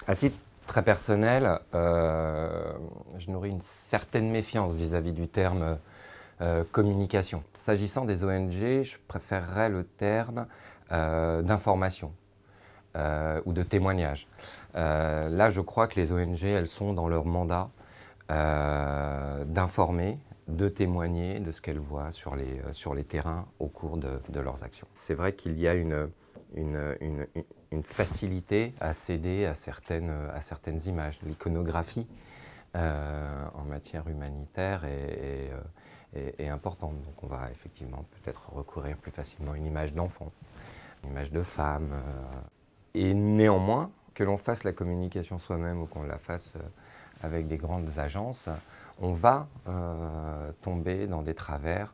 À titre très personnel, je nourris une certaine méfiance vis-à-vis du terme communication. S'agissant des ONG, je préférerais le terme d'information ou de témoignage. Là, je crois que les ONG, elles sont dans leur mandat d'informer, de témoigner de ce qu'elles voient sur les terrains au cours de leurs actions. C'est vrai qu'il y a une facilité à céder à certaines images. L'iconographie en matière humanitaire est importante. Donc on va effectivement peut-être recourir plus facilement à une image d'enfant, une image de femme. Et néanmoins, que l'on fasse la communication soi-même ou qu'on la fasse avec des grandes agences, on va tomber dans des travers,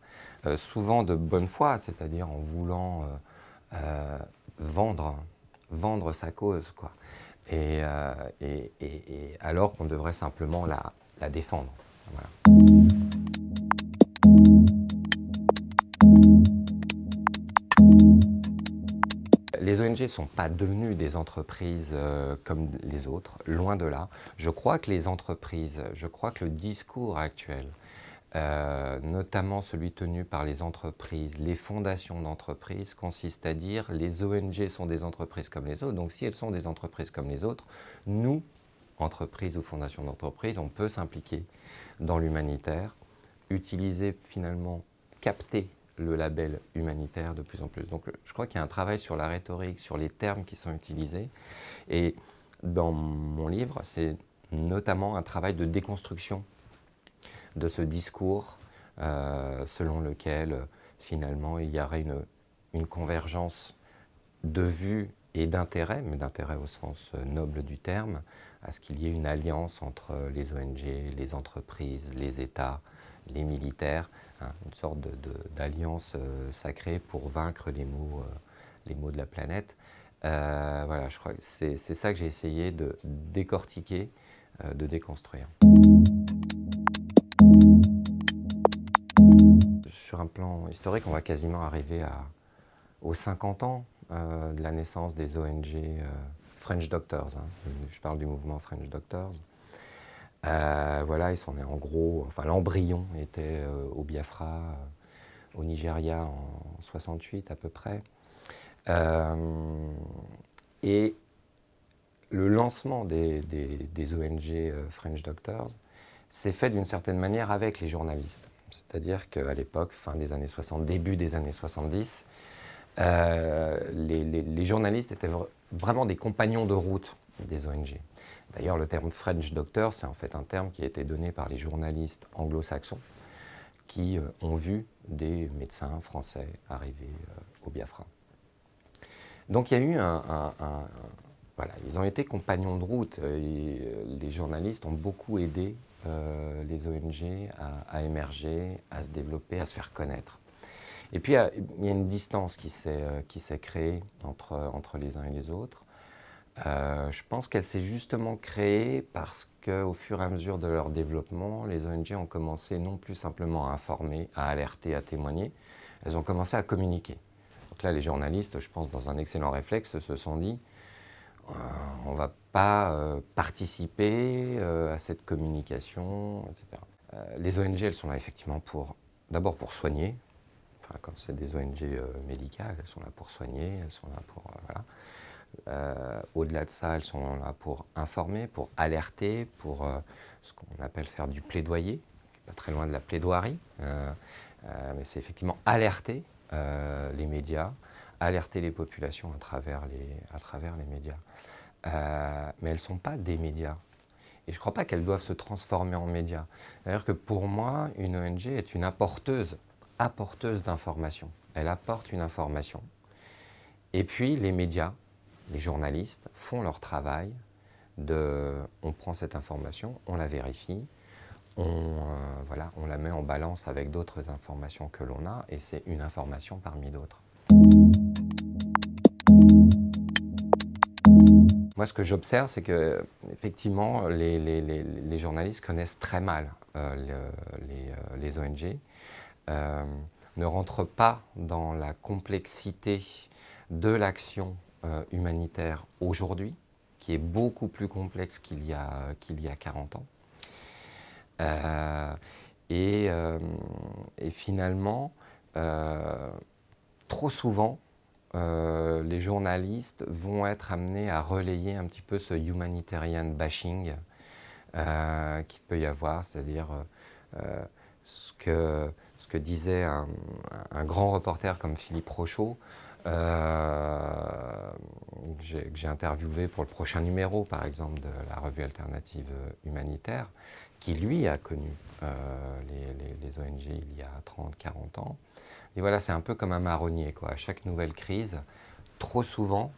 souvent de bonne foi, c'est-à-dire en voulant vendre sa cause, quoi. Et alors qu'on devrait simplement la défendre. Voilà. Les ONG ne sont pas devenues des entreprises comme les autres, loin de là. Je crois que les entreprises, je crois que le discours actuel, notamment celui tenu par les entreprises, les fondations d'entreprises, consiste à dire les ONG sont des entreprises comme les autres. Donc si elles sont des entreprises comme les autres, nous, entreprises ou fondations d'entreprises, on peut s'impliquer dans l'humanitaire, utiliser finalement, capter le label humanitaire de plus en plus. Donc je crois qu'il y a un travail sur la rhétorique, sur les termes qui sont utilisés. Et dans mon livre, c'est notamment un travail de déconstruction de ce discours selon lequel finalement il y aurait une convergence de vues et d'intérêts, mais d'intérêts au sens noble du terme, à ce qu'il y ait une alliance entre les ONG, les entreprises, les États, les militaires, hein, une sorte d'alliance sacrée pour vaincre les maux de la planète. Voilà, je crois que c'est ça que j'ai essayé de décortiquer, de déconstruire. Sur un plan historique, on va quasiment arriver aux 50 ans de la naissance des ONG French Doctors. Hein. Je parle du mouvement French Doctors. Voilà, ils sont nés en gros, enfin l'embryon était au Biafra, au Nigeria en 68 à peu près. Et le lancement des ONG French Doctors s'est fait d'une certaine manière avec les journalistes. C'est-à-dire qu'à l'époque, fin des années 60, début des années 70, les journalistes étaient vraiment des compagnons de route des ONG. D'ailleurs, le terme French Doctor, c'est en fait un terme qui a été donné par les journalistes anglo-saxons qui ont vu des médecins français arriver au Biafra. Donc il y a eu voilà, ils ont été compagnons de route. Et les journalistes ont beaucoup aidé les ONG à émerger, à se développer, à se faire connaître. Et puis il y a une distance qui s'est créée entre les uns et les autres. Je pense qu'elle s'est justement créée parce qu'au fur et à mesure de leur développement, les ONG ont commencé non plus simplement à informer, à alerter, à témoigner, elles ont commencé à communiquer. Donc là, les journalistes, je pense, dans un excellent réflexe, se sont dit on ne va pas participer à cette communication, etc. Les ONG, elles sont là effectivement d'abord pour soigner. Enfin, quand c'est des ONG médicales, elles sont là pour soigner, elles sont là pour... voilà. Au-delà de ça, elles sont là pour informer, pour alerter, pour ce qu'on appelle faire du plaidoyer, pas très loin de la plaidoirie, mais c'est effectivement alerter les médias, alerter les populations à travers les médias. Mais elles ne sont pas des médias. Et je ne crois pas qu'elles doivent se transformer en médias. C'est-à-dire que pour moi, une ONG est une apporteuse d'informations. Elle apporte une information. Et puis les médias, les journalistes font leur travail on prend cette information, on la vérifie, voilà, on la met en balance avec d'autres informations que l'on a, et c'est une information parmi d'autres. Moi, ce que j'observe, c'est que effectivement, les journalistes connaissent très mal les ONG, ne rentrent pas dans la complexité de l'action humanitaire aujourd'hui, qui est beaucoup plus complexe qu'il y a 40 ans. Et finalement, trop souvent, les journalistes vont être amenés à relayer un petit peu ce humanitarian bashing qu'il peut y avoir, c'est-à-dire ce que disait un grand reporter comme Philippe Rochaud, que j'ai interviewé pour le prochain numéro, par exemple, de la revue alternative humanitaire, qui lui a connu les ONG il y a 30-40 ans. Et voilà, c'est un peu comme un marronnier, quoi. À chaque nouvelle crise, trop souvent,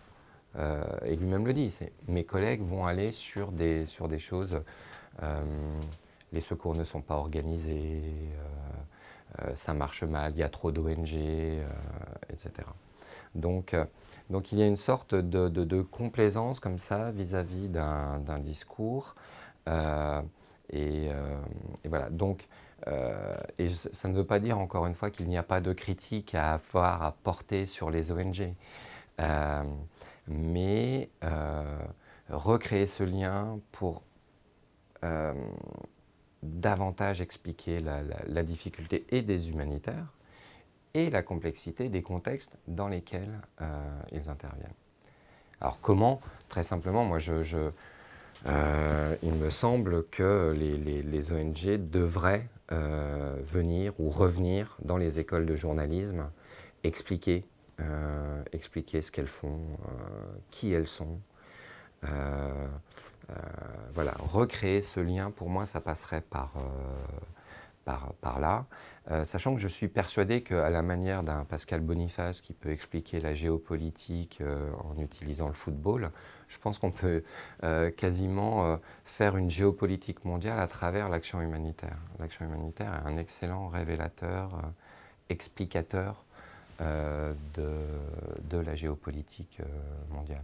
et lui-même le dit, mes collègues vont aller sur des choses, les secours ne sont pas organisés, ça marche mal, il y a trop d'ONG, etc. Donc il y a une sorte de complaisance comme ça vis-à-vis d'un discours. Et voilà. Donc, et ça ne veut pas dire, encore une fois, qu'il n'y a pas de critique à avoir à porter sur les ONG. Mais recréer ce lien pour davantage expliquer la difficulté et des humanitaires et la complexité des contextes dans lesquels ils interviennent. Alors comment? Très simplement, moi il me semble que les ONG devraient venir ou revenir dans les écoles de journalisme, expliquer ce qu'elles font, qui elles sont. Voilà, recréer ce lien, pour moi, ça passerait par là, sachant que je suis persuadé qu'à la manière d'un Pascal Boniface qui peut expliquer la géopolitique en utilisant le football, je pense qu'on peut quasiment faire une géopolitique mondiale à travers l'action humanitaire. L'action humanitaire est un excellent révélateur, explicateur de la géopolitique mondiale.